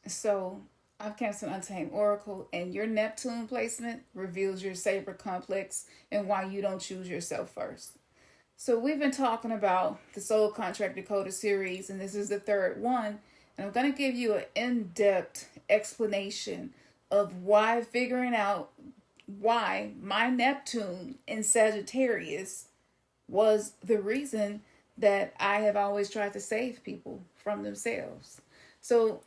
So I've cast an Untamed Oracle, and your Neptune placement reveals your Saber complex and why you don't choose yourself first. So we've been talking about the Soul Contract Decoder series, and this is the third one. And I'm going to give you an in-depth explanation of why, figuring out why my Neptune in Sagittarius was the reason that I have always tried to save people from themselves. So,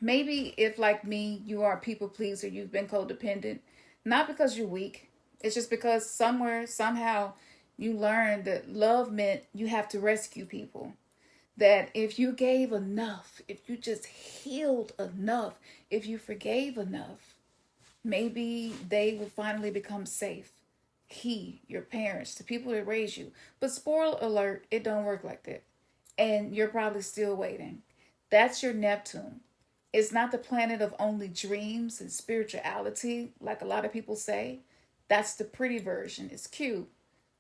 maybe if, like me, you are a people pleaser, you've been codependent, not because you're weak, it's just because somewhere, somehow, you learned that love meant you have to rescue people. That if you gave enough, if you just healed enough, if you forgave enough, maybe they will finally become safe. Your parents, the people that raised you. But spoiler alert, it don't work like that. And you're probably still waiting. That's your Neptune. It's not the planet of only dreams and spirituality, like a lot of people say. That's the pretty version. It's cute.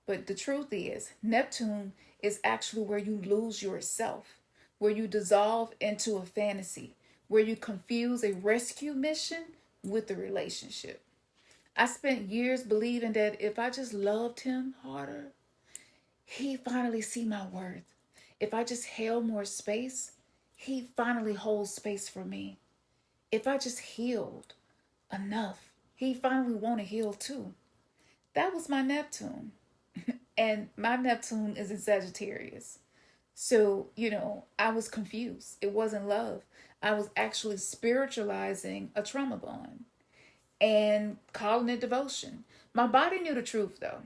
But the truth is, Neptune is actually where you lose yourself, where you dissolve into a fantasy, where you confuse a rescue mission with a relationship. I spent years believing that if I just loved him harder, he'd finally see my worth. If I just held more space, he'd finally hold space for me. If I just healed enough, he'd finally want to heal too. That was my Neptune. And my Neptune is in Sagittarius. So, I was confused. It wasn't love. I was actually spiritualizing a trauma bond and calling it devotion. My body knew the truth though.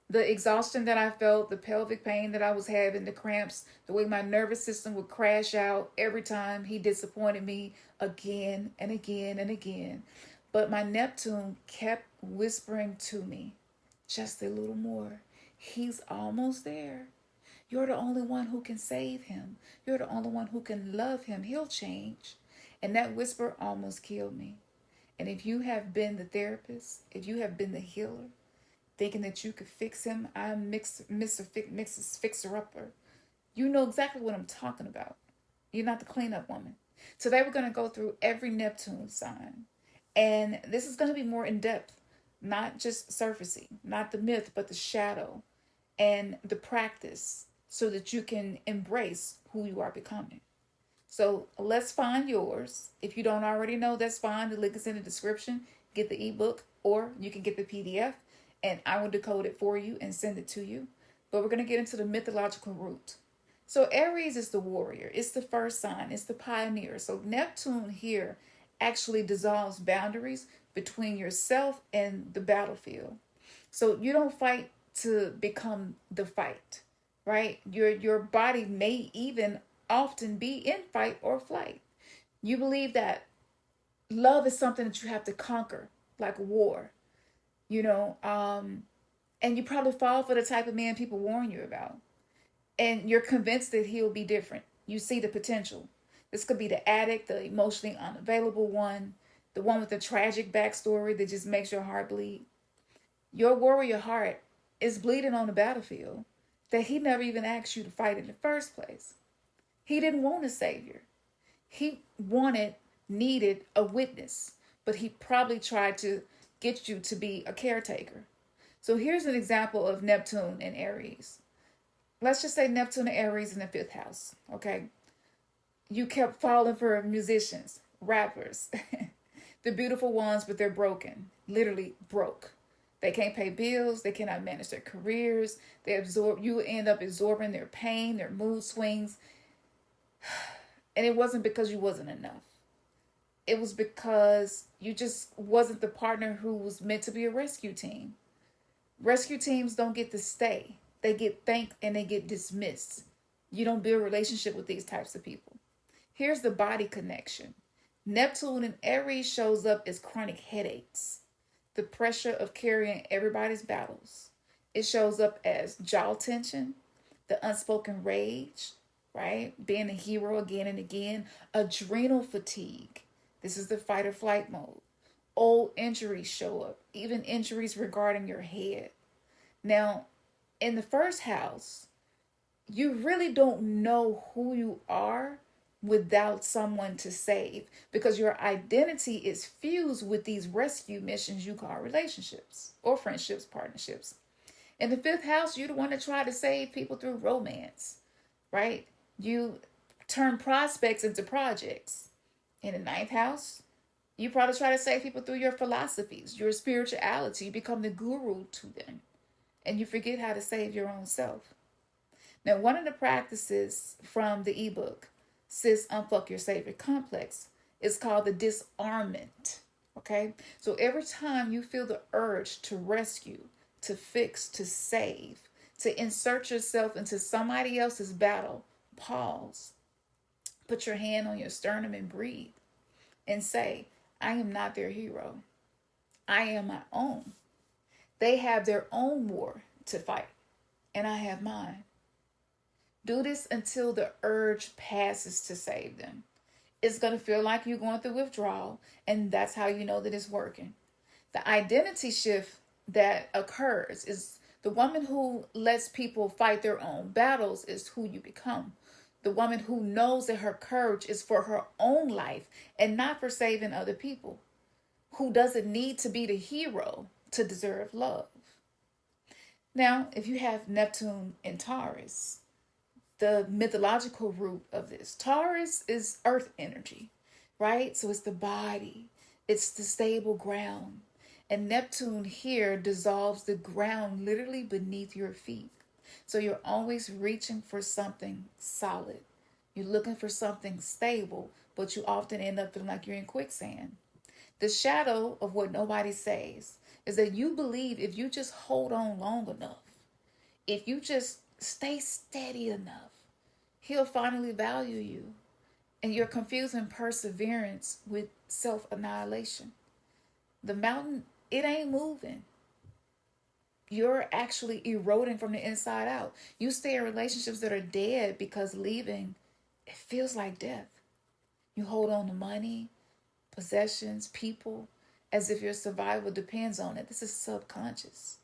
The exhaustion that I felt, the pelvic pain that I was having, the cramps, the way my nervous system would crash out every time he disappointed me again and again and again. But my Neptune kept whispering to me, just a little more. He's almost there. You're the only one who can save him. You're the only one who can love him. He'll change. And that whisper almost killed me. And if you have been the therapist, if you have been the healer, thinking that you could fix him, I'm Mrs. Fixer-Upper, you know exactly what I'm talking about. You're not the cleanup woman. Today we're going to go through every Neptune sign. And this is going to be more in depth, not just surfacey, not the myth, but the shadow and the practice so that you can embrace who you are becoming. So let's find yours. If you don't already know, that's fine. The link is in the description. Get the ebook, or you can get the PDF and I will decode it for you and send it to you. But we're going to get into the mythological root. So Aries is the warrior. It's the first sign. It's the pioneer. So Neptune here actually dissolves boundaries between yourself and the battlefield. So you don't fight to become the fight, right? Your body may even often be in fight or flight. You believe that love is something that you have to conquer, like war, you know, and you probably fall for the type of man people warn you about. And you're convinced that he'll be different. You see the potential. This could be the addict, the emotionally unavailable one, the one with the tragic backstory that just makes your heart bleed. Your warrior heart is bleeding on the battlefield that he never even asked you to fight in the first place. He didn't want a savior. He needed a witness, but he probably tried to get you to be a caretaker. So here's an example of Neptune and Aries. Let's just say Neptune and Aries in the fifth house, okay? You kept falling for musicians, rappers, the beautiful ones, but they're broken, literally broke. They can't pay bills. They cannot manage their careers. You end up absorbing their pain, their mood swings. And it wasn't because you wasn't enough. It was because you just wasn't the partner who was meant to be a rescue team. Rescue teams don't get to stay. They get thanked and they get dismissed. You don't build a relationship with these types of people. Here's the body connection. Neptune in Aries shows up as chronic headaches, the pressure of carrying everybody's battles. It shows up as jaw tension, the unspoken rage, right? Being a hero again and again, adrenal fatigue. This is the fight or flight mode. Old injuries show up, even injuries regarding your head. Now, in the first house, you really don't know who you are without someone to save, because your identity is fused with these rescue missions you call relationships or friendships, partnerships. In the fifth house, you're the one that try to save people through romance, right? You turn prospects into projects. In the ninth house, you probably try to save people through your philosophies, your spirituality. You become the guru to them, and you forget how to save your own self. Now, one of the practices from the ebook, Sis Unfuck Your Savior Complex, is called the disarmament. Okay? So every time you feel the urge to rescue, to fix, to save, to insert yourself into somebody else's battle, pause. Put your hand on your sternum and breathe and say, I am not their hero. I am my own. They have their own war to fight, and I have mine. Do this until the urge passes to save them. It's going to feel like you're going through withdrawal, and that's how you know that it's working. The identity shift that occurs is the woman who lets people fight their own battles is who you become. The woman who knows that her courage is for her own life and not for saving other people. Who doesn't need to be the hero to deserve love. Now, if you have Neptune in Taurus, the mythological root of this, Taurus is earth energy, right? So it's the body, it's the stable ground. And Neptune here dissolves the ground literally beneath your feet. So you're always reaching for something solid. You're looking for something stable, but you often end up feeling like you're in quicksand. The shadow of what nobody says is that you believe if you just hold on long enough, if you just stay steady enough, he'll finally value you. And you're confusing perseverance with self-annihilation. The mountain, it ain't moving. You're actually eroding from the inside out. You stay in relationships that are dead because leaving, it feels like death. You hold on to money, possessions, people, as if your survival depends on it. This is subconscious.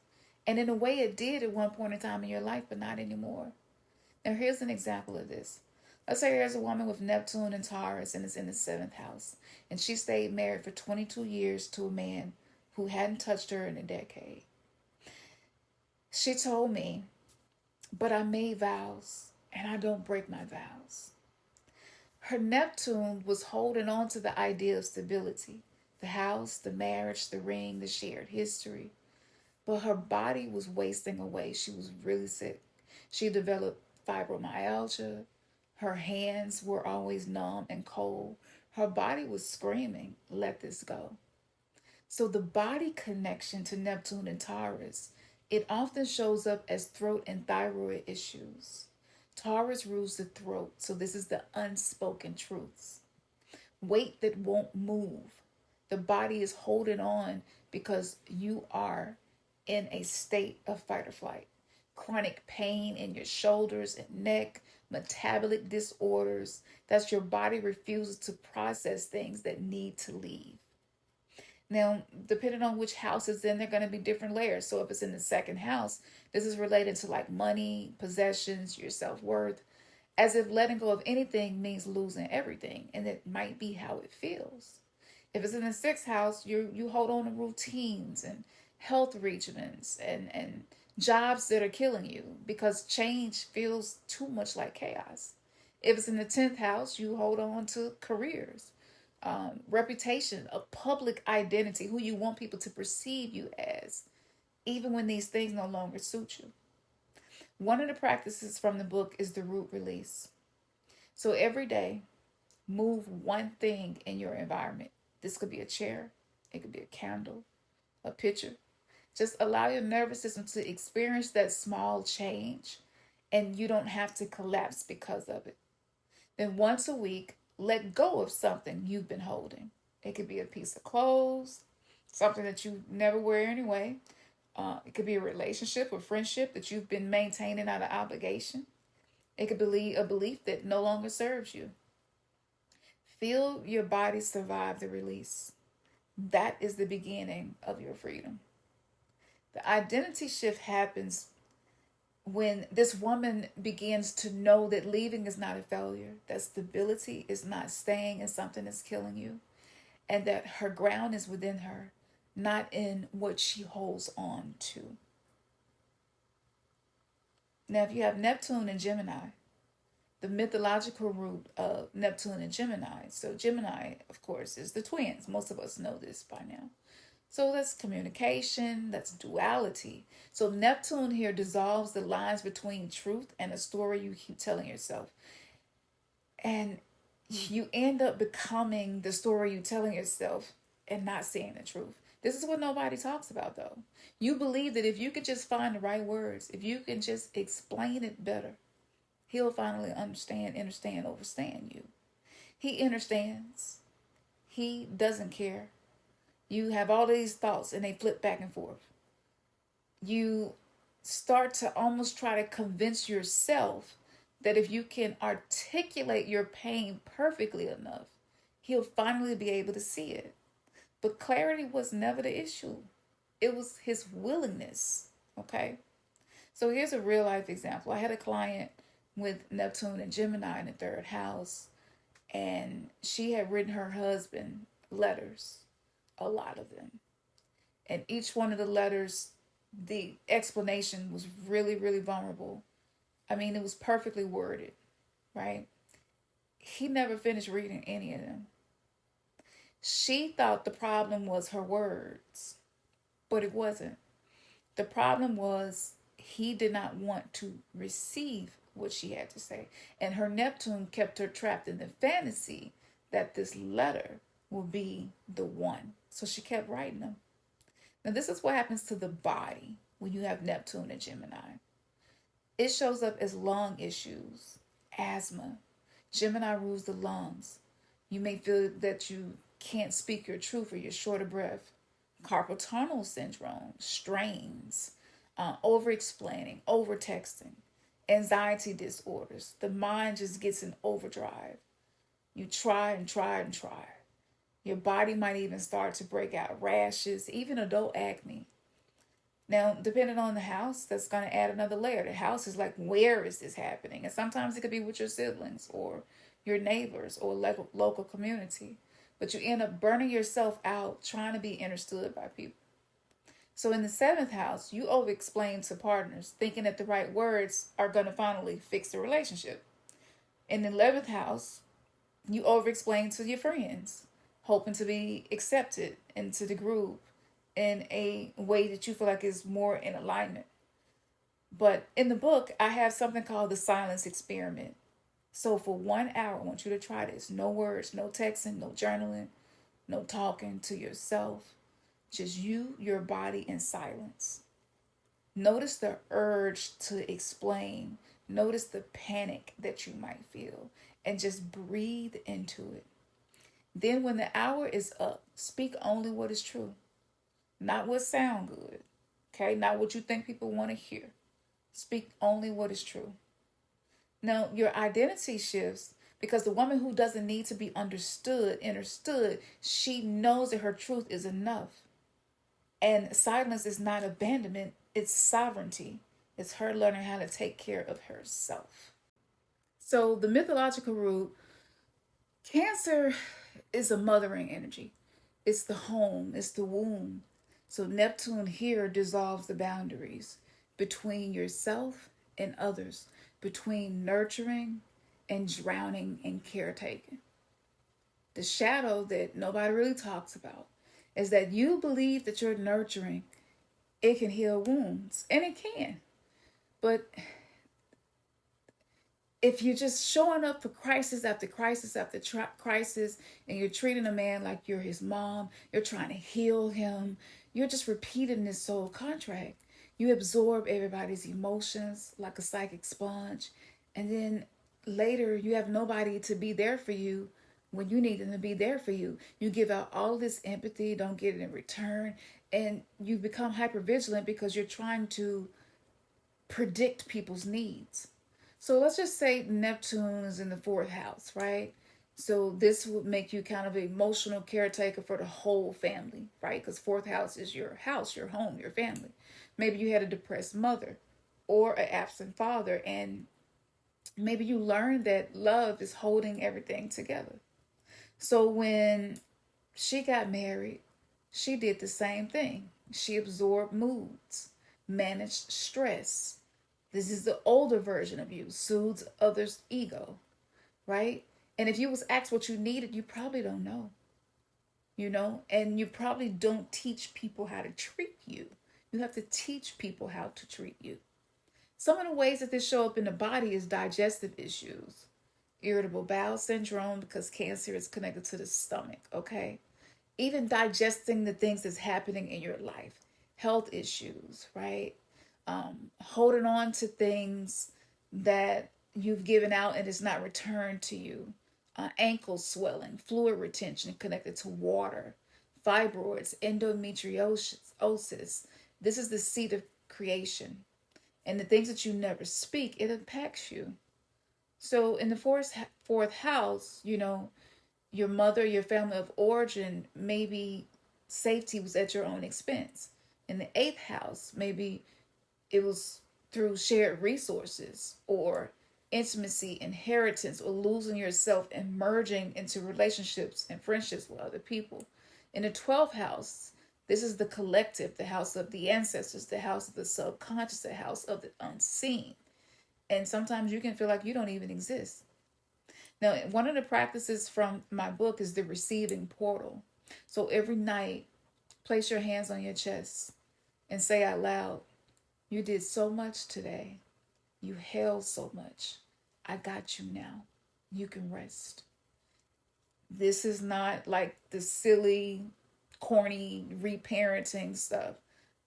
And in a way it did at one point in time in your life, but not anymore. Now here's an example of this. Let's say there's a woman with Neptune and Taurus and it's in the 7th house. And she stayed married for 22 years to a man who hadn't touched her in a decade. She told me, but I made vows and I don't break my vows. Her Neptune was holding on to the idea of stability, the house, the marriage, the ring, the shared history. But her body was wasting away. She was really sick. She developed fibromyalgia. Her hands were always numb and cold. Her body was screaming, let this go. So the body connection to Neptune and Taurus, it often shows up as throat and thyroid issues. Taurus rules the throat, so this is the unspoken truths. Weight that won't move. The body is holding on because you are in a state of fight or flight. Chronic pain in your shoulders and neck, metabolic disorders. That's your body refuses to process things that need to leave. Now, depending on which house it's in, they're going to be different layers. So if it's in the 2nd house, this is related to like money, possessions, your self-worth, as if letting go of anything means losing everything. And it might be how it feels. If it's in the 6th house, you hold on to routines and health regimens and jobs that are killing you because change feels too much like chaos. If it's in the 10th house, you hold on to careers, reputation, a public identity, who you want people to perceive you as, even when these things no longer suit you. One of the practices from the book is the root release. So every day, move one thing in your environment. This could be a chair. It could be a candle, a picture. Just allow your nervous system to experience that small change, and you don't have to collapse because of it. Then once a week, let go of something you've been holding. It could be a piece of clothes, something that you never wear anyway. It could be a relationship or friendship that you've been maintaining out of obligation. It could be a belief that no longer serves you. Feel your body survive the release. That is the beginning of your freedom. The identity shift happens when this woman begins to know that leaving is not a failure, that stability is not staying in something that's killing you, and that her ground is within her, not in what she holds on to. Now, if you have Neptune and Gemini, the mythological root of Neptune and Gemini, so Gemini, of course, is the twins. Most of us know this by now. So that's communication, that's duality. So Neptune here dissolves the lines between truth and a story you keep telling yourself. And you end up becoming the story you're telling yourself and not seeing the truth. This is what nobody talks about, though. You believe that if you could just find the right words, if you can just explain it better, he'll finally understand you. He understands. He doesn't care. You have all these thoughts and they flip back and forth. You start to almost try to convince yourself that if you can articulate your pain perfectly enough, he'll finally be able to see it. But clarity was never the issue. It was his willingness, okay? So here's a real life example. I had a client with Neptune and Gemini in the third house, and she had written her husband letters, a lot of them. And each one of the letters, the explanation was really, really vulnerable. I mean, it was perfectly worded, right? He never finished reading any of them. She thought the problem was her words, but it wasn't. The problem was he did not want to receive what she had to say. And her Neptune kept her trapped in the fantasy that this letter will be the one. So she kept writing them. Now, this is what happens to the body when you have Neptune and Gemini. It shows up as lung issues, asthma. Gemini rules the lungs. You may feel that you can't speak your truth or you're short of breath. Carpal tunnel syndrome, strains, over-explaining, over-texting, anxiety disorders. The mind just gets in overdrive. You try and try and try. Your body might even start to break out rashes, even adult acne. Now, depending on the house, that's going to add another layer. The house is like, where is this happening? And sometimes it could be with your siblings or your neighbors or local community. But you end up burning yourself out trying to be understood by people. So in the 7th house, you over-explain to partners, thinking that the right words are going to finally fix the relationship. In the 11th house, you over-explain to your friends, hoping to be accepted into the group in a way that you feel like is more in alignment. But in the book, I have something called the silence experiment. So for 1 hour, I want you to try this. No words, no texting, no journaling, no talking to yourself. Just you, your body, in silence. Notice the urge to explain. Notice the panic that you might feel. And just breathe into it. Then when the hour is up, speak only what is true. Not what sound good. Okay? Not what you think people want to hear. Speak only what is true. Now, your identity shifts because the woman who doesn't need to be understood, she knows that her truth is enough. And silence is not abandonment, it's sovereignty. It's her learning how to take care of herself. So the mythological root, Cancer is a mothering energy. It's the home, it's the womb. So Neptune here dissolves the boundaries between yourself and others, between nurturing and drowning and caretaking. The shadow that nobody really talks about is that you believe that you're nurturing, it can heal wounds, and it can. But if you're just showing up for crisis after crisis after crisis, and you're treating a man like you're his mom, you're trying to heal him, you're just repeating this soul contract. You absorb everybody's emotions like a psychic sponge, and then later you have nobody to be there for you when you need them to be there for you. You give out all this empathy, don't get it in return, and you become hypervigilant because you're trying to predict people's needs. So let's just say Neptune is in the 4th house, right? So this would make you kind of an emotional caretaker for the whole family, right? Because 4th house is your house, your home, your family. Maybe you had a depressed mother. or an absent father. And maybe you learned that love is holding everything together. So when she got married, she did the same thing. She absorbed moods, managed stress. This is the older version of you, soothes others' ego, right? And if you was asked what you needed, you probably don't know, and you probably don't teach people how to treat you. You have to teach people how to treat you. Some of the ways that this show up in the body is digestive issues, irritable bowel syndrome, because cancer is connected to the stomach, okay? Even digesting the things that's happening in your life, health issues, right? Holding on to things that you've given out and it's not returned to you. Ankle swelling, fluid retention connected to water, fibroids, endometriosis. This is the seed of creation. And the things that you never speak, it impacts you. So in the fourth house, your mother, your family of origin, maybe safety was at your own expense. In the eighth house, maybe it was through shared resources or intimacy, inheritance, or losing yourself and merging into relationships and friendships with other people. In the 12th house, this is the collective, the house of the ancestors, the house of the subconscious, the house of the unseen. And sometimes you can feel like you don't even exist. Now, one of the practices from my book is the receiving portal. So every night, place your hands on your chest and say out loud, you did so much today. You held so much. I got you now. You can rest. This is not like the silly, corny reparenting stuff.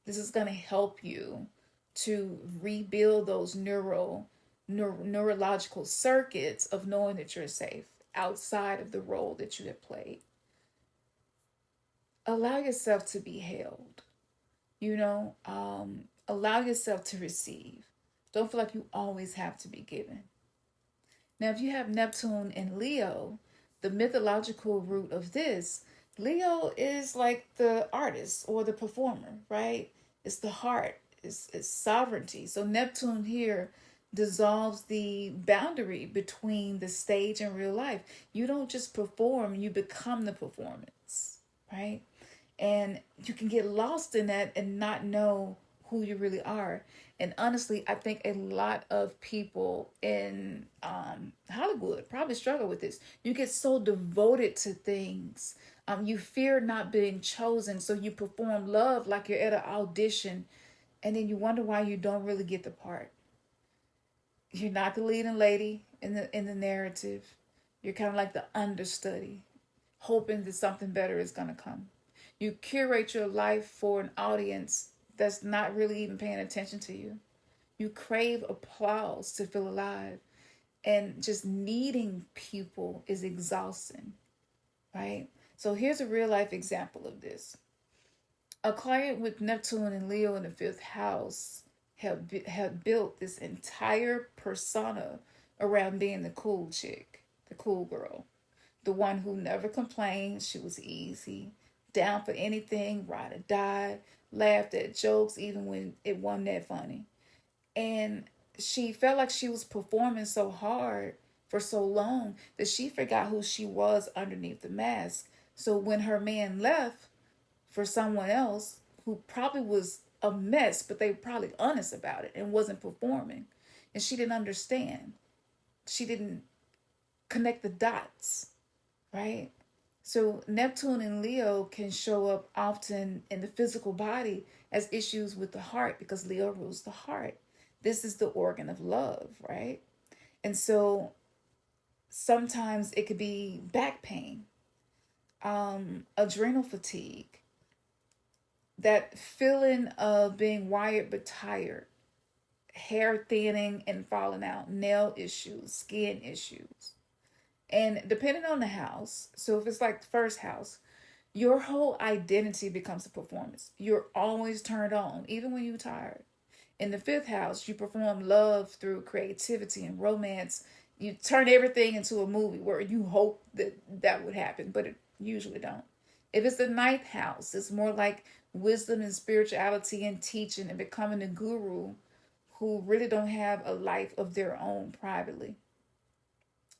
This is going to help you to rebuild those neurological circuits of knowing that you're safe outside of the role that you have played. Allow yourself to be held. Allow yourself to receive. Don't feel like you always have to be given. Now, if you have Neptune in Leo, the mythological root of this, Leo is like the artist or the performer, right? It's the heart, it's sovereignty. So Neptune here dissolves the boundary between the stage and real life. You don't just perform, you become the performance, right? And you can get lost in that and not know who you really are. And honestly, I think a lot of people in Hollywood probably struggle with this. You get so devoted to things. You fear not being chosen, so you perform love like you're at an audition, and then you wonder why you don't really get the part. You're not the leading lady in the narrative. You're kind of like the understudy, hoping that something better is going to come. You curate your life for an audience that's not really even paying attention to you. You crave applause to feel alive. And just needing people is exhausting, right? So here's a real life example of this. A client with Neptune and Leo in the 5th house have built this entire persona around being the cool chick, the cool girl, the one who never complained. She was easy, down for anything, ride or die, laughed at jokes even when it wasn't that funny. And she felt like she was performing so hard for so long that she forgot who she was underneath the mask. So when her man left for someone else who probably was a mess, but they were probably honest about it and wasn't performing, and she didn't understand. She didn't connect the dots, right? So Neptune and Leo can show up often in the physical body as issues with the heart because Leo rules the heart. This is the organ of love, right? And so sometimes it could be back pain, adrenal fatigue, that feeling of being wired but tired, hair thinning and falling out, nail issues, skin issues. And depending on the house, so if it's like the 1st house, your whole identity becomes a performance. You're always turned on, even when you're tired. In the 5th house, you perform love through creativity and romance. You turn everything into a movie where you hope that would happen, but it usually don't. If it's the 9th house, it's more like wisdom and spirituality and teaching and becoming a guru who really don't have a life of their own privately.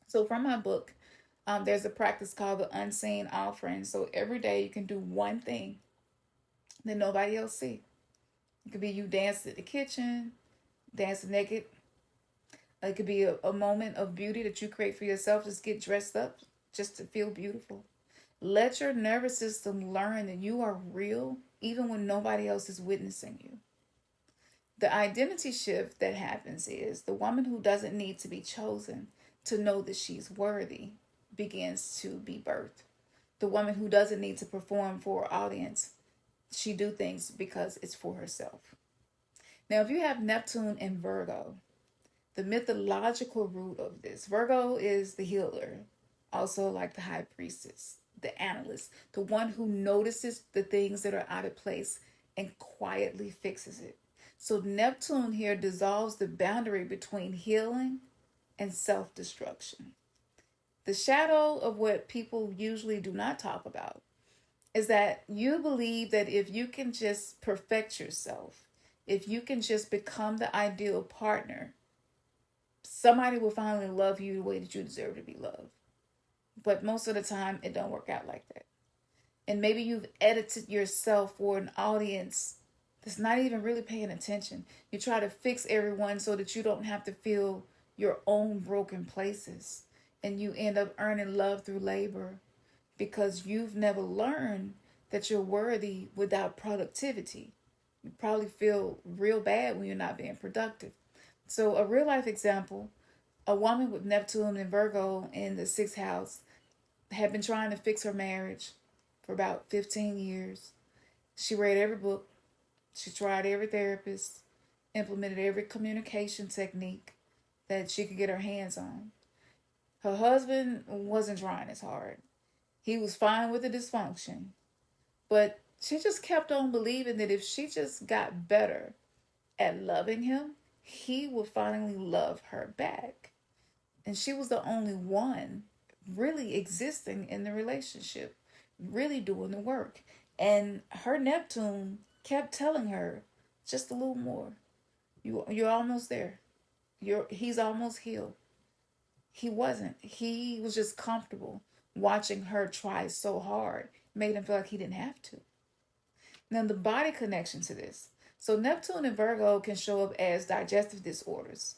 So from my book, there's a practice called the unseen offering. So every day you can do one thing that nobody else see. It could be you dancing in the kitchen, dancing naked. It could be a moment of beauty that you create for yourself. Just get dressed up just to feel beautiful. Let your nervous system learn that you are real even when nobody else is witnessing you. The identity shift that happens is the woman who doesn't need to be chosen to know that she's worthy begins to be birthed. The woman who doesn't need to perform for an audience, she do things because it's for herself. Now, if you have Neptune in Virgo, the mythological root of this, Virgo is the healer, also like the high priestess, the analyst, the one who notices the things that are out of place and quietly fixes it. So Neptune here dissolves the boundary between healing and self-destruction. The shadow of what people usually do not talk about is that you believe that if you can just perfect yourself, if you can just become the ideal partner, somebody will finally love you the way that you deserve to be loved. But most of the time, it don't work out like that. And maybe you've edited yourself for an audience that's not even really paying attention. You try to fix everyone so that you don't have to feel your own broken places. And you end up earning love through labor because you've never learned that you're worthy without productivity. You probably feel real bad when you're not being productive. So a real life example, a woman with Neptune and Virgo in the 6th house had been trying to fix her marriage for about 15 years. She read every book. She tried every therapist, implemented every communication technique that she could get her hands on. Her husband wasn't trying as hard. He was fine with the dysfunction. But she just kept on believing that if she just got better at loving him, he would finally love her back. And she was the only one really existing in the relationship, really doing the work. And her Neptune kept telling her, just a little more. You're almost there. He's almost healed. He wasn't. He was just comfortable watching her try so hard. Made him feel like he didn't have to. Now the body connection to this. So Neptune and Virgo can show up as digestive disorders,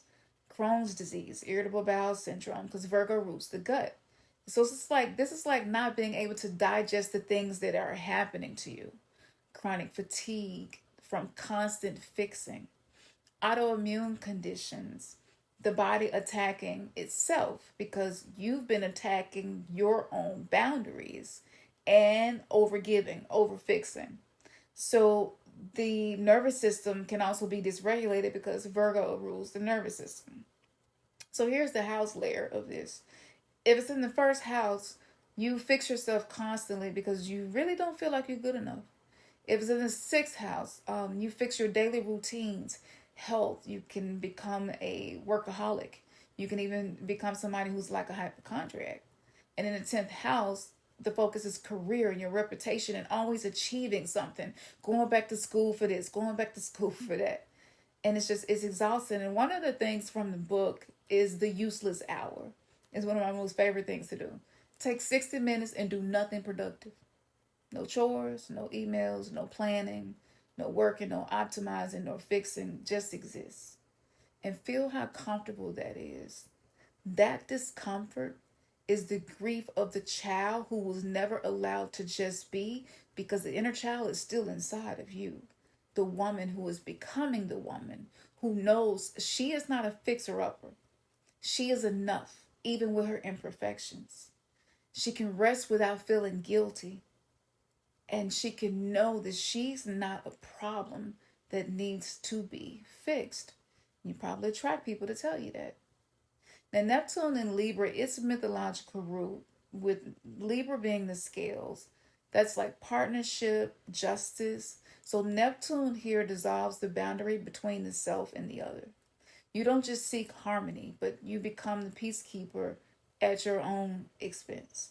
Crohn's disease, irritable bowel syndrome, because Virgo roots the gut. So this is like not being able to digest the things that are happening to you. Chronic fatigue from constant fixing, autoimmune conditions, the body attacking itself because you've been attacking your own boundaries and overgiving, overfixing. So the nervous system can also be dysregulated because Virgo rules the nervous system. So here's the house layer of this. If it's in the 1st house, you fix yourself constantly because you really don't feel like you're good enough. If it's in the 6th house, you fix your daily routines, health. You can become a workaholic. You can even become somebody who's like a hypochondriac. And in the 10th house, the focus is career and your reputation and always achieving something. Going back to school for this, going back to school for that. And it's exhausting. And one of the things from the book is the useless hour. It's one of my most favorite things to do. Take 60 minutes and do nothing productive. No chores, no emails, no planning, no working, no optimizing, no fixing. Just exist. And feel how comfortable that is. That discomfort is the grief of the child who was never allowed to just be because the inner child is still inside of you. The woman who is becoming the woman who knows she is not a fixer-upper. She is enough, even with her imperfections. She can rest without feeling guilty. And she can know that she's not a problem that needs to be fixed. You probably attract people to tell you that. Now, Neptune in Libra, it's a mythological root, with Libra being the scales. That's like partnership, justice. So Neptune here dissolves the boundary between the self and the other. You don't just seek harmony, but you become the peacekeeper at your own expense.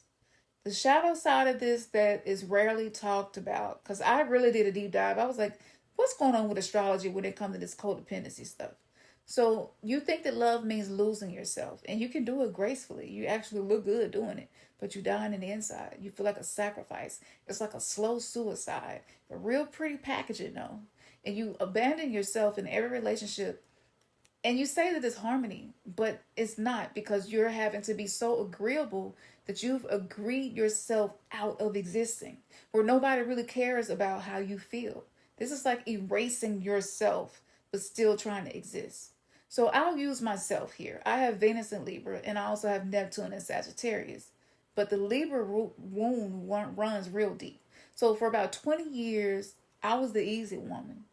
The shadow side of this that is rarely talked about, because I really did a deep dive. I was like, what's going on with astrology when it comes to this codependency stuff? So you think that love means losing yourself, and you can do it gracefully. You actually look good doing it, but you die on the inside. You feel like a sacrifice. It's like a slow suicide, a real pretty packaging though. And you abandon yourself in every relationship, and you say that it's harmony, but it's not, because you're having to be so agreeable that you've agreed yourself out of existing, where nobody really cares about how you feel. This is like erasing yourself, but still trying to exist. So I'll use myself here. I have Venus in Libra, and I also have Neptune in Sagittarius. But the Libra wound runs real deep. So for about 20 years, I was the easy woman,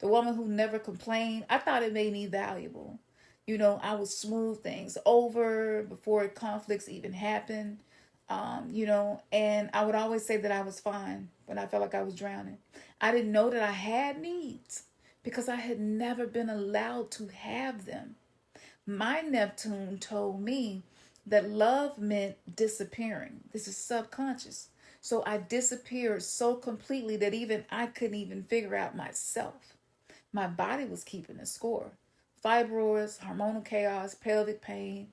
the woman who never complained. I thought it made me valuable. I would smooth things over before conflicts even happened. And I would always say that I was fine when I felt like I was drowning. I didn't know that I had needs because I had never been allowed to have them. My Neptune told me that love meant disappearing. This is subconscious. So I disappeared so completely that even I couldn't even figure out myself. My body was keeping the score. Fibroids, hormonal chaos, pelvic pain,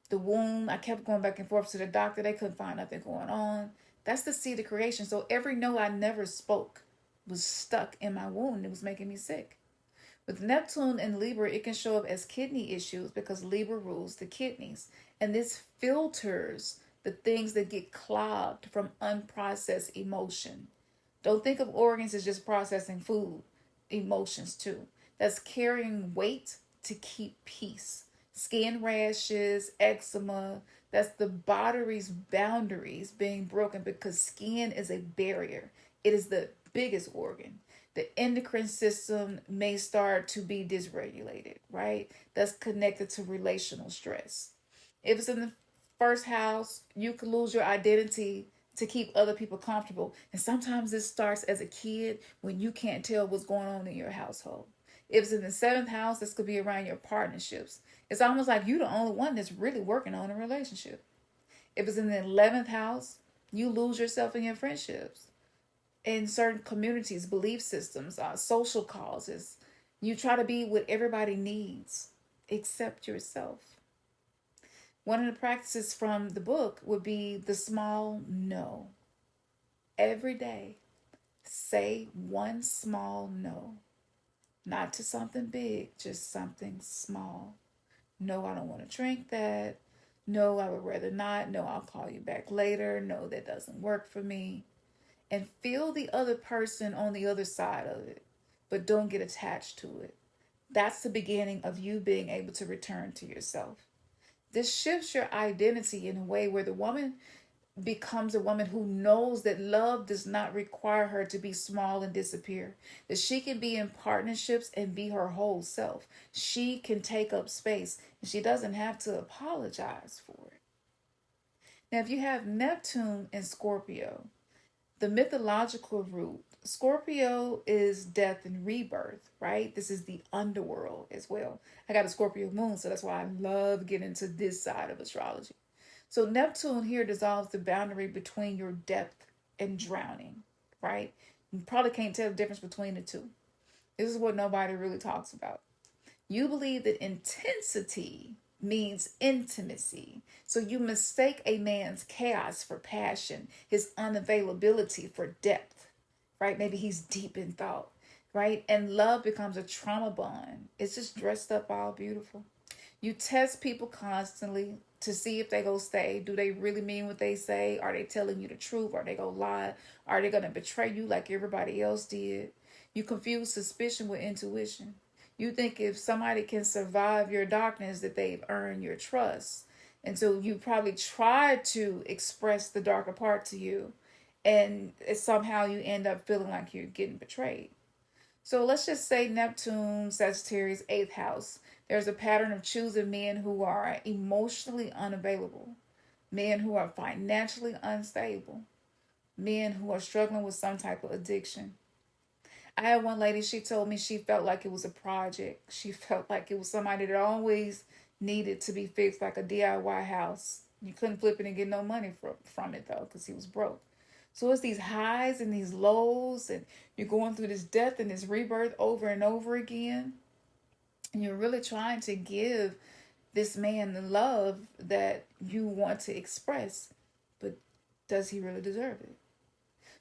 the womb. I kept going back and forth to the doctor. They couldn't find nothing going on. That's the seed of creation. So every no I never spoke was stuck in my wound. It was making me sick. With Neptune and Libra, it can show up as kidney issues because Libra rules the kidneys. And this filters the things that get clogged from unprocessed emotion. Don't think of organs as just processing food. Emotions too. That's carrying weight to keep peace. Skin rashes, eczema, that's the body's boundaries being broken, because skin is a barrier. It is the biggest organ. The endocrine system may start to be dysregulated, right? That's connected to relational stress. If it's in the first house, you could lose your identity to keep other people comfortable. And sometimes this starts as a kid when you can't tell what's going on in your household. If it's in the seventh house, this could be around your partnerships. It's almost like you're the only one that's really working on a relationship. If it's in the 11th house, you lose yourself in your friendships, in certain communities, belief systems, social causes. You try to be what everybody needs except yourself. One of the practices from the book would be the small no. Every day, say one small no. Not to something big, just something small. No, I don't want to drink that. No, I would rather not. No, I'll call you back later. No, that doesn't work for me. And feel the other person on the other side of it, but don't get attached to it. That's the beginning of you being able to return to yourself. This shifts your identity in a way where the woman becomes a woman who knows that love does not require her to be small and disappear. That she can be in partnerships and be her whole self. She can take up space and she doesn't have to apologize for it. Now, if you have Neptune in Scorpio, the mythological root, Scorpio is death and rebirth, right? This is the underworld as well. I got a Scorpio moon, so that's why I love getting into this side of astrology. So Neptune here dissolves the boundary between your depth and drowning, right? You probably can't tell the difference between the two. This is what nobody really talks about. You believe that intensity means intimacy. So you mistake a man's chaos for passion, his unavailability for depth, right? Maybe he's deep in thought, right? And love becomes a trauma bond. It's just dressed up all beautiful. You test people constantly to see if they go stay. Do they really mean what they say? Are they telling you the truth? Are they going to lie? Are they going to betray you like everybody else did? You confuse suspicion with intuition. You think if somebody can survive your darkness that they've earned your trust. And so you probably try to express the darker part to you, and somehow you end up feeling like you're getting betrayed. So let's just say Neptune, Sagittarius, 8th house. There's a pattern of choosing men who are emotionally unavailable, men who are financially unstable, men who are struggling with some type of addiction. I had one lady, she told me she felt like it was a project. She felt like it was somebody that always needed to be fixed, like a DIY house. You couldn't flip it and get no money from it, though, because he was broke. So it's these highs and these lows, and you're going through this death and this rebirth over and over again. And you're really trying to give this man the love that you want to express, but does he really deserve it?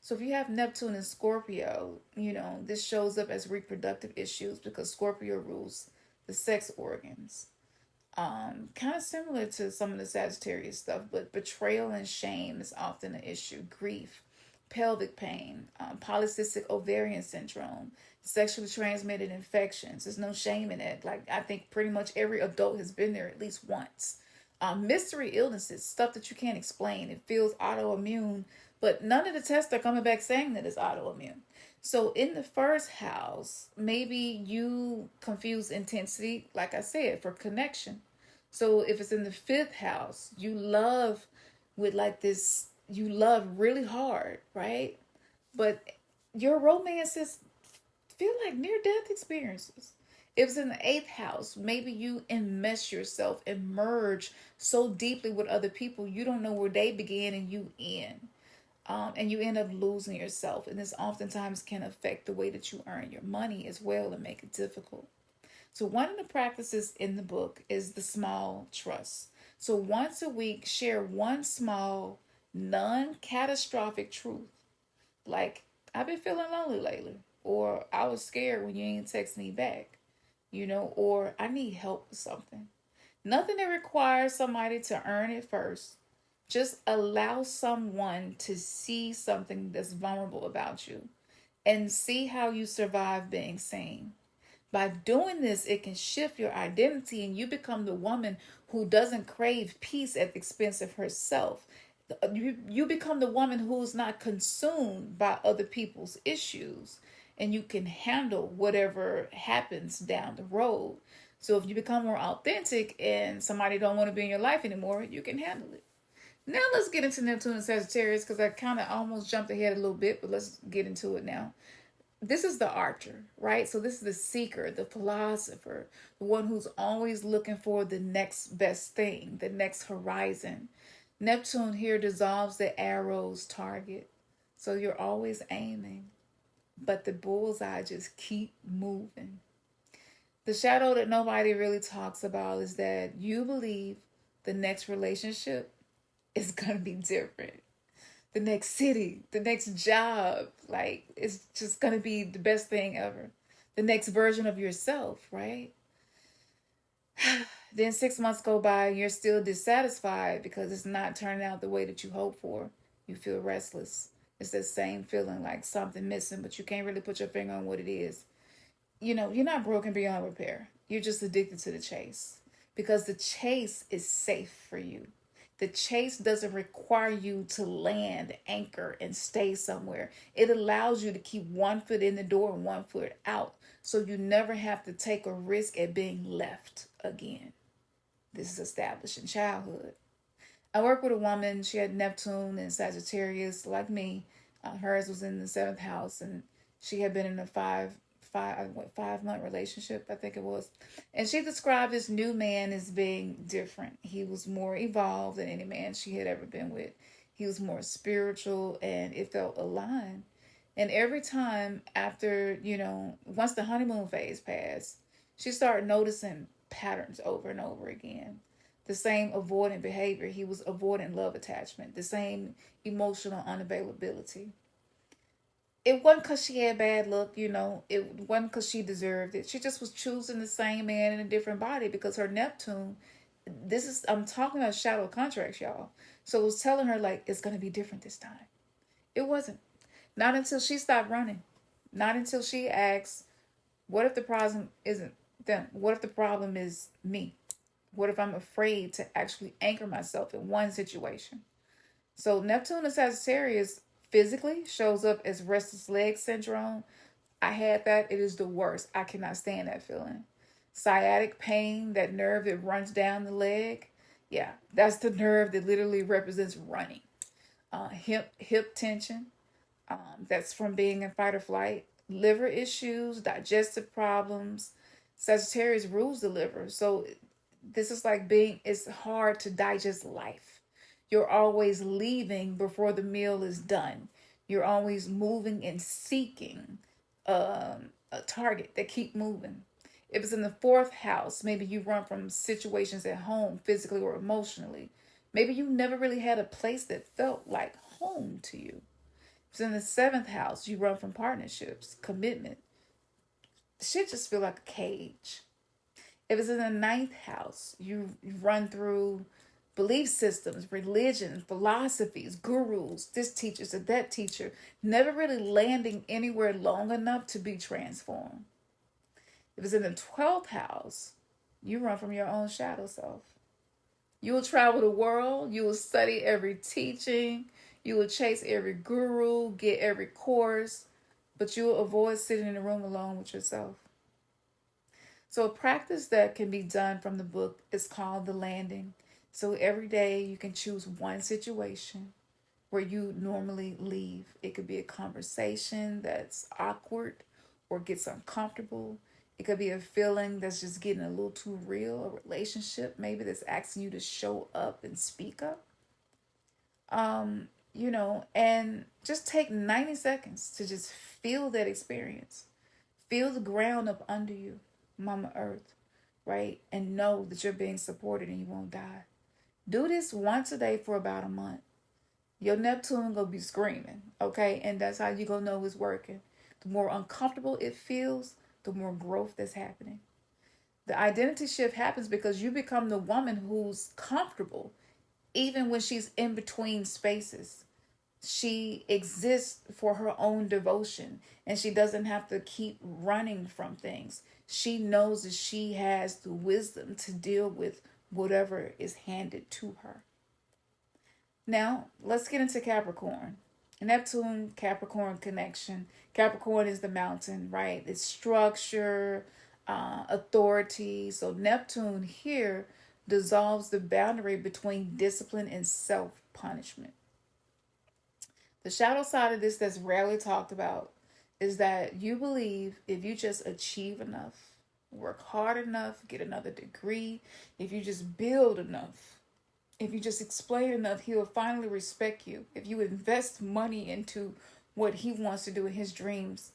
So if you have Neptune in Scorpio, this shows up as reproductive issues because Scorpio rules the sex organs. Kind of similar to some of the Sagittarius stuff, but betrayal and shame is often an issue. Grief, pelvic pain, polycystic ovarian syndrome, sexually transmitted infections. There's no shame in it. Like, I think pretty much every adult has been there at least once. Mystery illnesses, stuff that you can't explain. It feels autoimmune, but none of the tests are coming back saying that it's autoimmune. So in the first house, maybe you confuse intensity, like I said, for connection. So if it's in the fifth house, you love with like this, you love really hard, right? But your romances feel like near death experiences. If it's in the eighth house, maybe you enmesh yourself and merge so deeply with other people, you don't know where they begin and you end. And you end up losing yourself. And this oftentimes can affect the way that you earn your money as well and make it difficult. So one of the practices in the book is the small trust. So once a week, share one small, non-catastrophic truth. Like, I've been feeling lonely lately. Or I was scared when you ain't text me back. Or I need help with something. Nothing that requires somebody to earn it first. Just allow someone to see something that's vulnerable about you and see how you survive being seen. By doing this, it can shift your identity and you become the woman who doesn't crave peace at the expense of herself. You become the woman who's not consumed by other people's issues, and you can handle whatever happens down the road. So if you become more authentic and somebody don't want to be in your life anymore, you can handle it. Now let's get into Neptune and Sagittarius because I kind of almost jumped ahead a little bit, but let's get into it now. This is the archer, right? So this is the seeker, the philosopher, the one who's always looking for the next best thing, the next horizon. Neptune here dissolves the arrow's target. So you're always aiming, but the bullseye just keep moving. The shadow that nobody really talks about is that you believe the next relationship is going to be different. The next city, the next job, like, it's just going to be the best thing ever. The next version of yourself, right? Then 6 months go by and you're still dissatisfied because it's not turning out the way that you hoped for. You feel restless. It's that same feeling like something missing, but you can't really put your finger on what it is. You're not broken beyond repair. You're just addicted to the chase because the chase is safe for you. The chase doesn't require you to land, anchor, and stay somewhere. It allows you to keep one foot in the door and one foot out, so you never have to take a risk at being left again. This is established in childhood. I work with a woman. She had Neptune and Sagittarius, like me. Hers was in the 7th house, and she had been in a 5-month relationship, I think it was. And she described this new man as being different. He was more evolved than any man she had ever been with. He was more spiritual, and it felt aligned. And every time after, once the honeymoon phase passed, she started noticing patterns over and over again. The same avoidant behavior. He was avoiding love attachment. The same emotional unavailability. It wasn't because she had bad luck, It wasn't because she deserved it. She just was choosing the same man in a different body because her Neptune, I'm talking about shadow contracts, y'all. So it was telling her, like, it's going to be different this time. It wasn't. Not until she stopped running. Not until she asked, what if the problem isn't them? What if the problem is me? What if I'm afraid to actually anchor myself in one situation? So Neptune and Sagittarius physically shows up as restless leg syndrome. I had that. It is the worst. I cannot stand that feeling. Sciatic pain, that nerve that runs down the leg. Yeah, that's the nerve that literally represents running. Hip tension. That's from being in fight or flight. Liver issues, digestive problems. Sagittarius rules the liver. So this is like it's hard to digest life. You're always leaving before the meal is done. You're always moving and seeking a target that keep moving. If it's in the fourth house, maybe you run from situations at home, physically or emotionally. Maybe you never really had a place that felt like home to you. If it's in the seventh house, you run from partnerships, commitment. Shit just feel like a cage. If it's in the ninth house, you run through belief systems, religion, philosophies, gurus, this teacher, so that teacher, never really landing anywhere long enough to be transformed. If it's in the 12th house, you run from your own shadow self. You will travel the world, you will study every teaching, you will chase every guru, get every course, but you will avoid sitting in a room alone with yourself. So a practice that can be done from the book is called the landing. So every day you can choose one situation where you normally leave. It could be a conversation that's awkward or gets uncomfortable. It could be a feeling that's just getting a little too real, a relationship maybe that's asking you to show up and speak up. And just take 90 seconds to just feel that experience. Feel the ground up under you, Mama Earth, right? And know that you're being supported and you won't die. Do this once a day for about a month. Your Neptune gonna be screaming, okay? And that's how you gonna know it's working. The more uncomfortable it feels, the more growth that's happening. The identity shift happens because you become the woman who's comfortable, even when she's in between spaces. She exists for her own devotion, and she doesn't have to keep running from things. She knows that she has the wisdom to deal with whatever is handed to her. Now, let's get into Capricorn. Neptune, Capricorn connection. Capricorn is the mountain, right? It's structure, authority. So Neptune here dissolves the boundary between discipline and self-punishment. The shadow side of this that's rarely talked about is that you believe if you just achieve enough, work hard enough, get another degree, if you just build enough, if you just explain enough, he will finally respect you. If you invest money into what he wants to do in his dreams,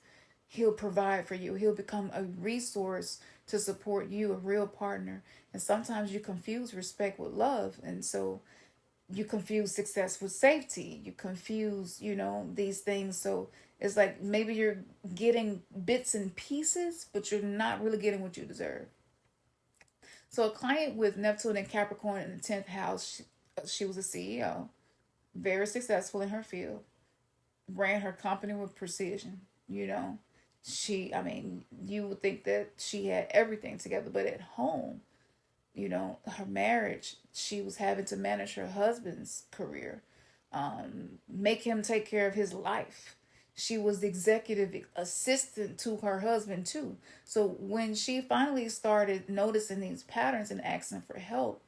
he'll provide for you. He'll become a resource to support you, a real partner. And sometimes you confuse respect with love. And so you confuse success with safety. You confuse, these things. So it's like maybe you're getting bits and pieces, but you're not really getting what you deserve. So a client with Neptune and Capricorn in the 10th house, she was a CEO, very successful in her field, ran her company with precision, you would think that she had everything together, but at home, her marriage, she was having to manage her husband's career, make him take care of his life. She was the executive assistant to her husband too. So when she finally started noticing these patterns and asking for help,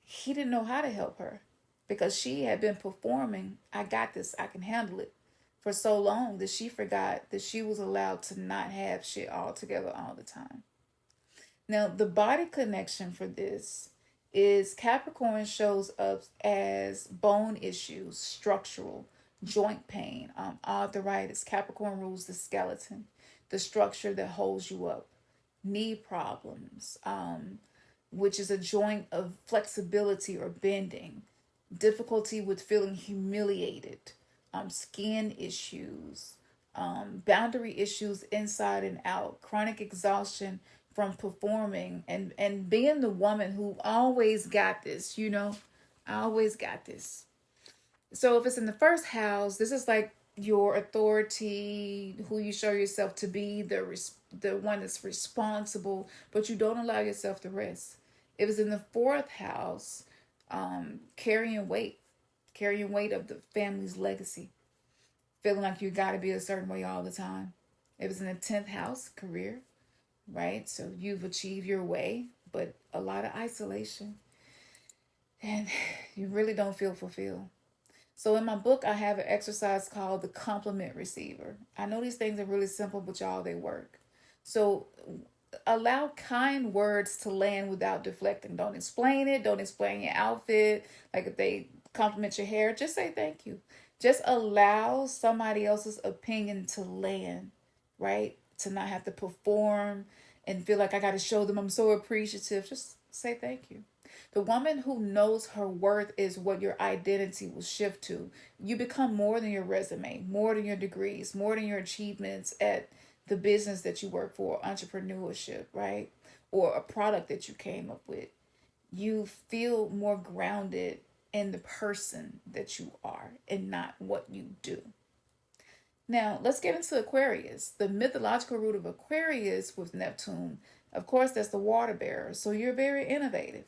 he didn't know how to help her because she had been performing, I got this, I can handle it, for so long that she forgot that she was allowed to not have shit all together all the time. Now, the body connection for this is Capricorn shows up as bone issues, structural, joint pain, arthritis. Capricorn rules the skeleton, the structure that holds you up, knee problems, which is a joint of flexibility or bending, difficulty with feeling humiliated, skin issues, boundary issues inside and out, chronic exhaustion from performing and being the woman who always got this, I always got this. So if it's in the first house, this is like your authority, who you show yourself to be, the one that's responsible, but you don't allow yourself to rest. If it's in the fourth house, carrying weight of the family's legacy, feeling like you got to be a certain way all the time. If it's in the 10th house, career, right? So you've achieved your way, but a lot of isolation, and you really don't feel fulfilled. So in my book, I have an exercise called the compliment receiver. I know these things are really simple, but y'all, they work. So allow kind words to land without deflecting. Don't explain it. Don't explain your outfit. Like if they compliment your hair, just say thank you. Just allow somebody else's opinion to land, right? To not have to perform and feel like I got to show them I'm so appreciative. Just say thank you. The woman who knows her worth is what your identity will shift to. You become more than your resume, more than your degrees, more than your achievements at the business that you work for, entrepreneurship, right? Or a product that you came up with. You feel more grounded in the person that you are and not what you do. Now, let's get into Aquarius. The mythological root of Aquarius with Neptune, of course, that's the water bearer. So you're very innovative.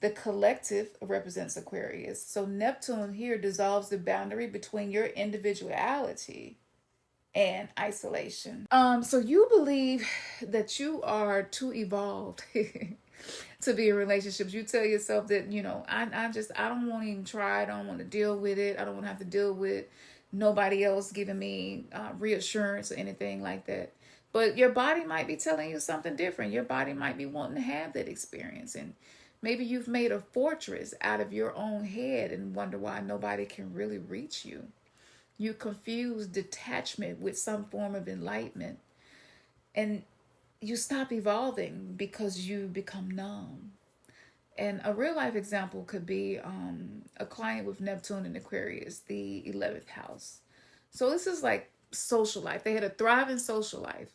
The collective represents Aquarius. So Neptune here dissolves the boundary between your individuality and isolation. So you believe that you are too evolved to be in relationships. You tell yourself that, I don't want to even try. I don't want to deal with it. I don't want to have to deal with nobody else giving me reassurance or anything like that. But your body might be telling you something different. Your body might be wanting to have that experience. And maybe you've made a fortress out of your own head and wonder why nobody can really reach you. You confuse detachment with some form of enlightenment. And you stop evolving because you become numb. And a real life example could be a client with Neptune in Aquarius, the 11th house. So this is like social life. They had a thriving social life,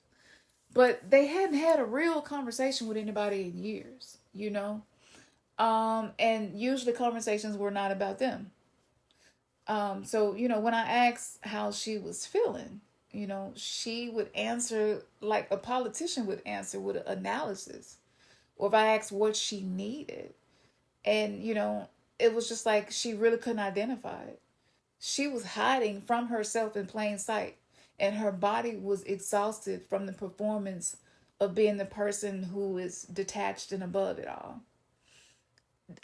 but they hadn't had a real conversation with anybody in years, and usually conversations were not about them. So, when I asked how she was feeling, she would answer like a politician would answer with an analysis. Or if I asked what she needed, and, it was just like she really couldn't identify it. She was hiding from herself in plain sight, and her body was exhausted from the performance of being the person who is detached and above it all.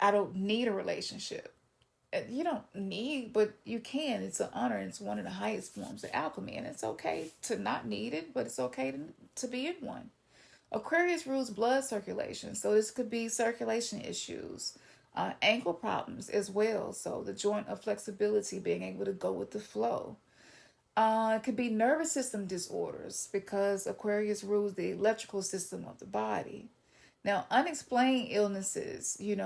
I don't need a relationship. You don't need, but you can. It's an honor. It's one of the highest forms of alchemy, and it's okay to not need it, but it's okay to be in one. Aquarius rules blood circulation, so this could be circulation issues, ankle problems as well. So the joint of flexibility, being able to go with the flow. It could be nervous system disorders because Aquarius rules the electrical system of the body. Now, unexplained illnesses, you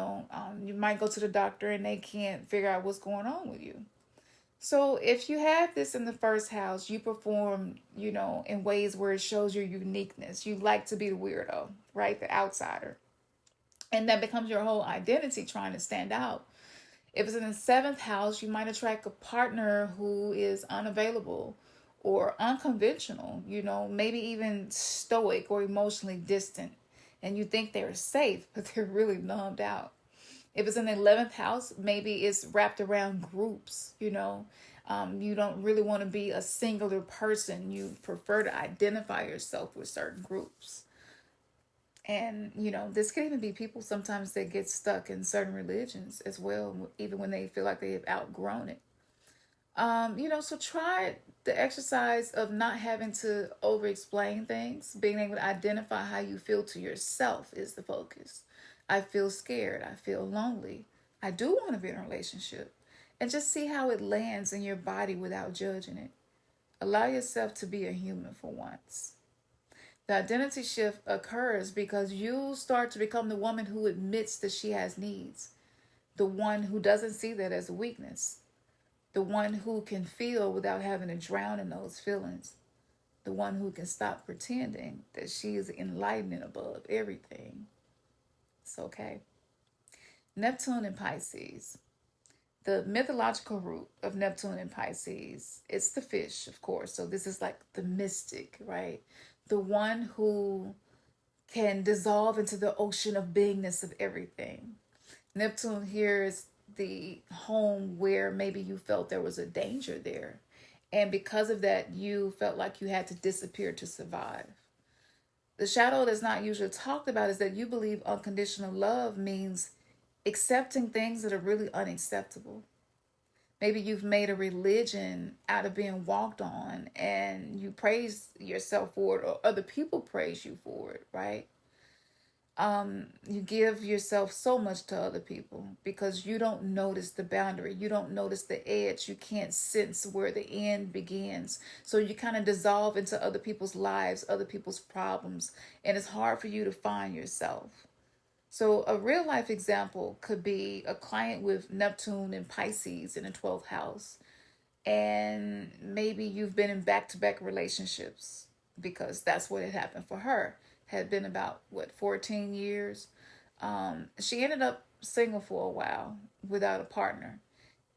might go to the doctor and they can't figure out what's going on with you. So if you have this in the first house, you perform, in ways where it shows your uniqueness. You like to be the weirdo, right? The outsider. And that becomes your whole identity, trying to stand out. If it's in the 7th house, you might attract a partner who is unavailable or unconventional, maybe even stoic or emotionally distant. And you think they're safe, but they're really numbed out. If it's in the 11th house, maybe it's wrapped around groups, you don't really want to be a singular person. You prefer to identify yourself with certain groups. And, this can even be people sometimes that get stuck in certain religions as well, even when they feel like they have outgrown it. So try the exercise of not having to over-explain things. Being able to identify how you feel to yourself is the focus. I feel scared. I feel lonely. I do want to be in a relationship. And just see how it lands in your body without judging it. Allow yourself to be a human for once. The identity shift occurs because you start to become the woman who admits that she has needs. The one who doesn't see that as a weakness. The one who can feel without having to drown in those feelings. The one who can stop pretending that she is enlightened and above everything. It's okay. Neptune in Pisces. The mythological root of Neptune in Pisces, it's the fish, of course. So this is like the mystic, right? The one who can dissolve into the ocean of beingness of everything. Neptune here is the home where maybe you felt there was a danger there. And because of that, you felt like you had to disappear to survive. The shadow that's not usually talked about is that you believe unconditional love means accepting things that are really unacceptable. Maybe you've made a religion out of being walked on and you praise yourself for it, or other people praise you for it, right? You give yourself so much to other people because you don't notice the boundary. You don't notice the edge. You can't sense where the end begins. So you kind of dissolve into other people's lives, other people's problems, and it's hard for you to find yourself. So a real life example could be a client with Neptune and Pisces in the 12th house. And maybe you've been in back-to-back relationships because that's what had happened for her. Had been about, 14 years. She ended up single for a while without a partner.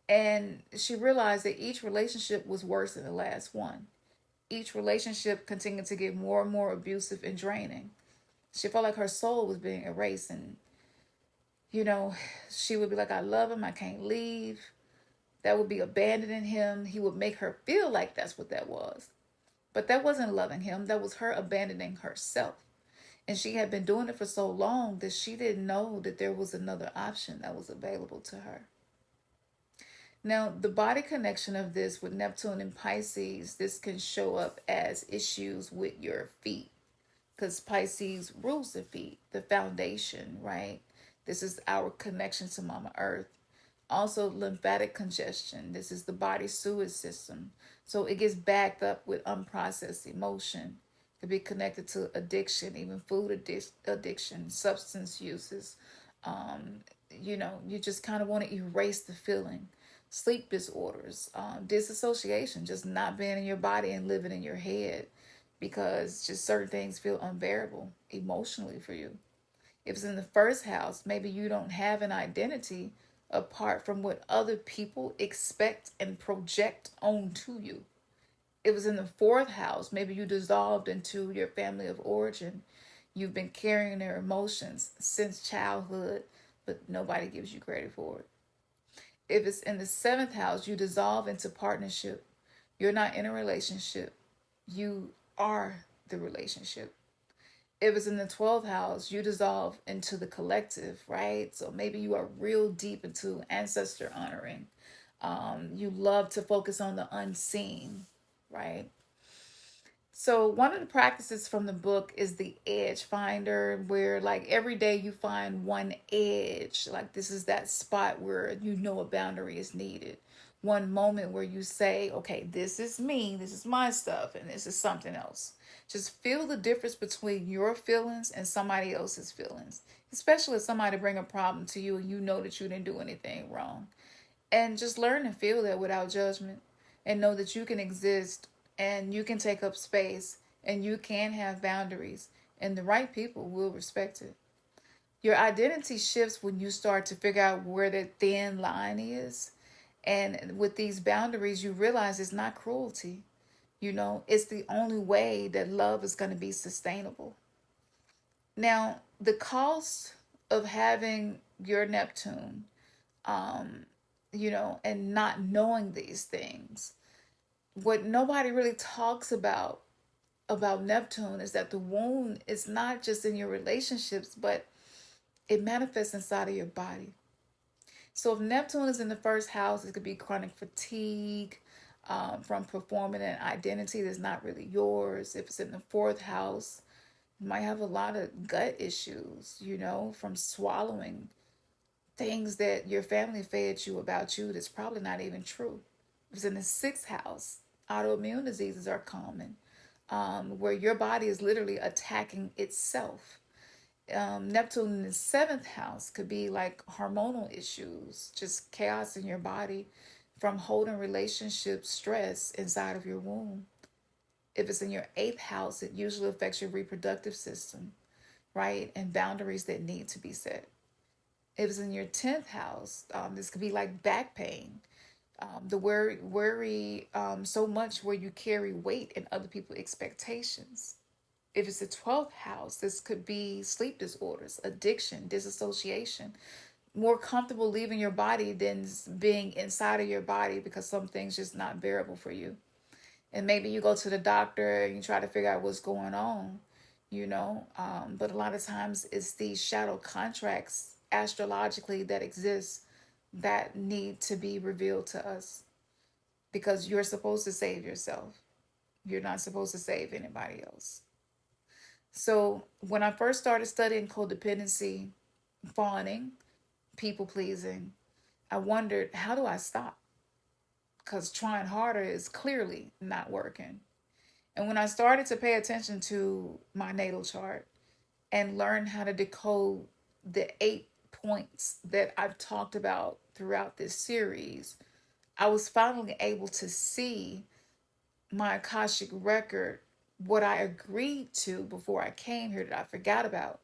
And she realized that each relationship was worse than the last one. Each relationship continued to get more and more abusive and draining. She felt like her soul was being erased. And, she would be like, I love him, I can't leave. That would be abandoning him. He would make her feel like that's what that was. But that wasn't loving him. That was her abandoning herself. And she had been doing it for so long that she didn't know that there was another option that was available to her. Now, the body connection of this with Neptune and Pisces, this can show up as issues with your feet. Because Pisces rules the feet, the foundation, right? This is our connection to Mama Earth. Also, lymphatic congestion. This is the body sewage system. So it gets backed up with unprocessed emotion. It could be connected to addiction, even food addiction, substance uses. You just kind of want to erase the feeling. Sleep disorders, disassociation, just not being in your body and living in your head because just certain things feel unbearable emotionally for you. If it's in the first house, maybe you don't have an identity apart from what other people expect and project onto you. If it was in the fourth house, maybe you dissolved into your family of origin. You've been carrying their emotions since childhood, but nobody gives you credit for it. If it's in the seventh house, you dissolve into partnership. You're not in a relationship. You are the relationship. If it's in the 12th house, you dissolve into the collective, right? So maybe you are real deep into ancestor honoring. You love to focus on the unseen, right? So one of the practices from the book is the edge finder, where like every day you find one edge. Like this is that spot where a boundary is needed. One moment where you say, okay, this is me, this is my stuff, and this is something else. Just feel the difference between your feelings and somebody else's feelings, especially if somebody bring a problem to you and you know that you didn't do anything wrong. And just learn to feel that without judgment and know that you can exist and you can take up space and you can have boundaries and the right people will respect it. Your identity shifts when you start to figure out where that thin line is. And with these boundaries, you realize it's not cruelty. It's the only way that love is going to be sustainable. Now, the cost of having your Neptune, and not knowing these things, what nobody really talks about Neptune is that the wound is not just in your relationships, but it manifests inside of your body. So if Neptune is in the first house, it could be chronic fatigue from performing an identity that's not really yours. If it's in the fourth house, you might have a lot of gut issues, from swallowing things that your family fed you about you that's probably not even true. If it's in the sixth house, autoimmune diseases are common, where your body is literally attacking itself. Neptune in the seventh house could be like hormonal issues, just chaos in your body from holding relationship stress inside of your womb. If it's in your eighth house, it usually affects your reproductive system, right? And boundaries that need to be set. If it's in your 10th house, this could be like back pain. The worry so much where you carry weight and other people's expectations. If it's the 12th house, this could be sleep disorders, addiction, disassociation, more comfortable leaving your body than being inside of your body because some things just not bearable for you. And maybe you go to the doctor and you try to figure out what's going on, but a lot of times it's these shadow contracts astrologically that exist that need to be revealed to us because you're supposed to save yourself. You're not supposed to save anybody else. So when I first started studying codependency, fawning, people pleasing, I wondered, how do I stop? Because trying harder is clearly not working. And when I started to pay attention to my natal chart and learn how to decode the 8 points that I've talked about throughout this series, I was finally able to see my Akashic record, what I agreed to before I came here that I forgot about.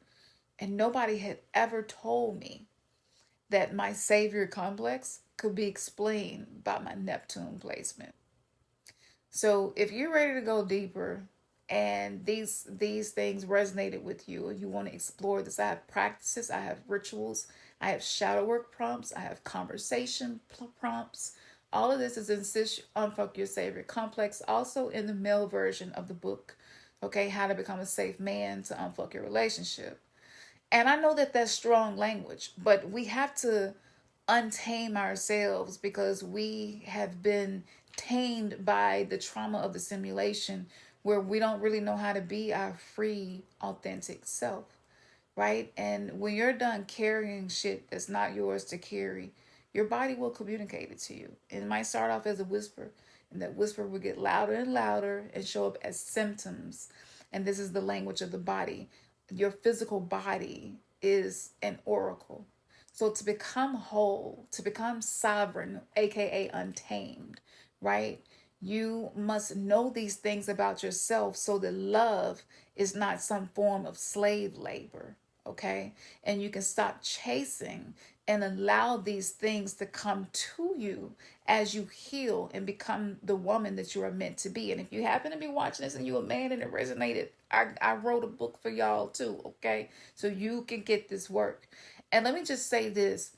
And nobody had ever told me that my savior complex could be explained by my Neptune placement. So if you're ready to go deeper and these things resonated with you and you want to explore this, I have practices, I have rituals, I have shadow work prompts, I have conversation prompts. All of this is in Unfck Your Savior Complex, also in the male version of the book, okay, How to Become a Safe Man to Unfuck Your Relationship. And I know that that's strong language, but we have to untame ourselves because we have been tamed by the trauma of the simulation where we don't really know how to be our free, authentic self, right? And when you're done carrying shit that's not yours to carry, your body will communicate it to you. It might start off as a whisper, and that whisper will get louder and louder and show up as symptoms. And this is the language of the body. Your physical body is an oracle. So to become whole, to become sovereign, aka untamed, right? You must know these things about yourself so that love is not some form of slave labor, okay? And you can stop chasing and allow these things to come to you as you heal and become the woman that you are meant to be. And if you happen to be watching this and you're a man and it resonated, I wrote a book for y'all too, okay? So you can get this work. And let me just say this.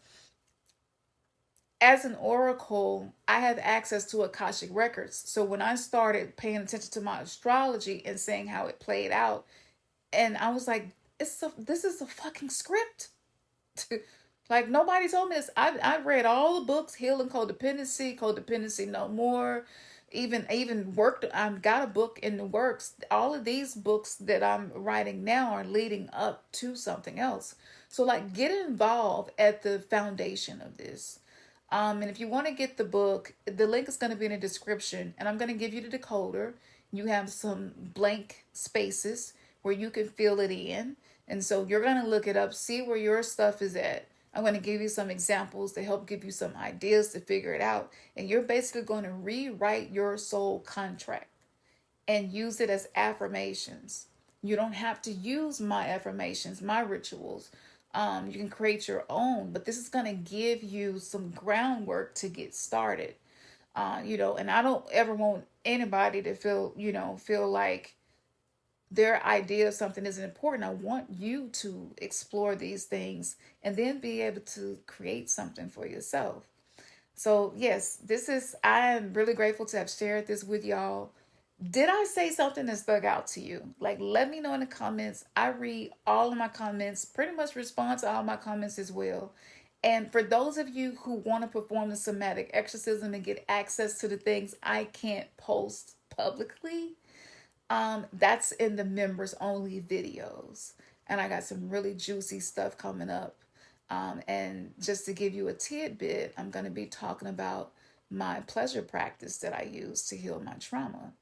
As an oracle, I have access to Akashic records. So when I started paying attention to my astrology and seeing how it played out, and I was like, this is a fucking script. Like, nobody told me this. I read all the books, Healing Codependency, Codependency No More, even worked. I've got a book in the works. All of these books that I'm writing now are leading up to something else. So like, get involved at the foundation of this. And if you want to get the book, the link is going to be in the description, and I'm going to give you the decoder. You have some blank spaces where you can fill it in. And so you're going to look it up, see where your stuff is at. I'm going to give you some examples to help give you some ideas to figure it out. And you're basically going to rewrite your soul contract and use it as affirmations. You don't have to use my affirmations, my rituals. You can create your own, but this is going to give you some groundwork to get started. And I don't ever want anybody to feel like their idea of something isn't important. I want you to explore these things and then be able to create something for yourself. So yes, I am really grateful to have shared this with y'all. Did I say something that stuck out to you? Like, let me know in the comments. I read all of my comments, pretty much respond to all my comments as well. And for those of you who want to perform the somatic exorcism and get access to the things I can't post publicly, that's in the members only videos. And I got some really juicy stuff coming up. And just to give you a tidbit, I'm going to be talking about my pleasure practice that I use to heal my trauma.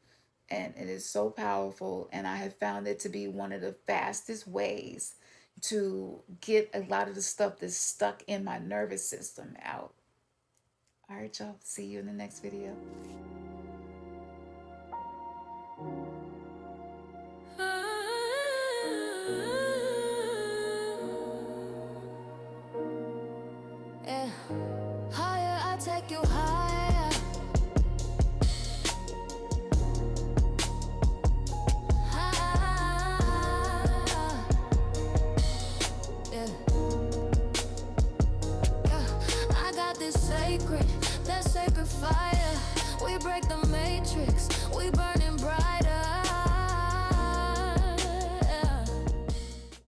And it is so powerful. And I have found it to be one of the fastest ways to get a lot of the stuff that's stuck in my nervous system out. All right, y'all. See you in the next video. Yeah. Higher, I take you higher. That sacred fire, we break the matrix.